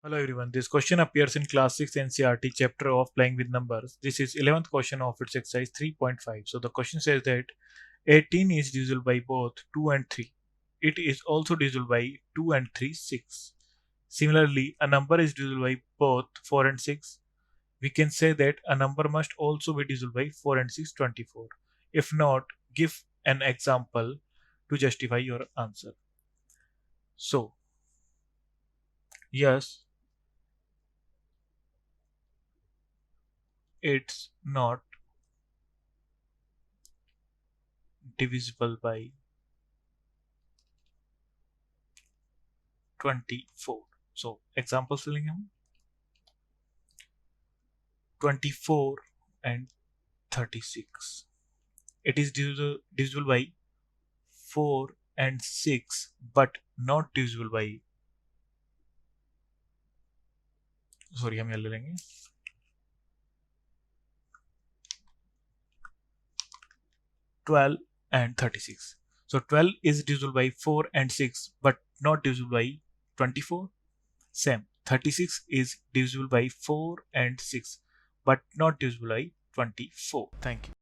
Hello everyone, this question appears in class 6 NCERT chapter of playing with numbers. This is 11th question of its exercise 3.5. So the question says that 18 is divisible by both 2 and 3. It is also divisible by 2 and 3, 6. Similarly, a number is divisible by both 4 and 6. We can say that a number must also be divisible by 4 and 6, 24. If not, give an example to justify your answer. So, yes, it's not divisible by 24. So example filling in 24 and 36. It is divisible by 4 and 6 but not divisible by, sorry हम यहाँ ले लेंगे 12 and 36. So 12 is divisible by 4 and 6 but not divisible by 24. Same, 36 is divisible by 4 and 6 but not divisible by 24. Thank you.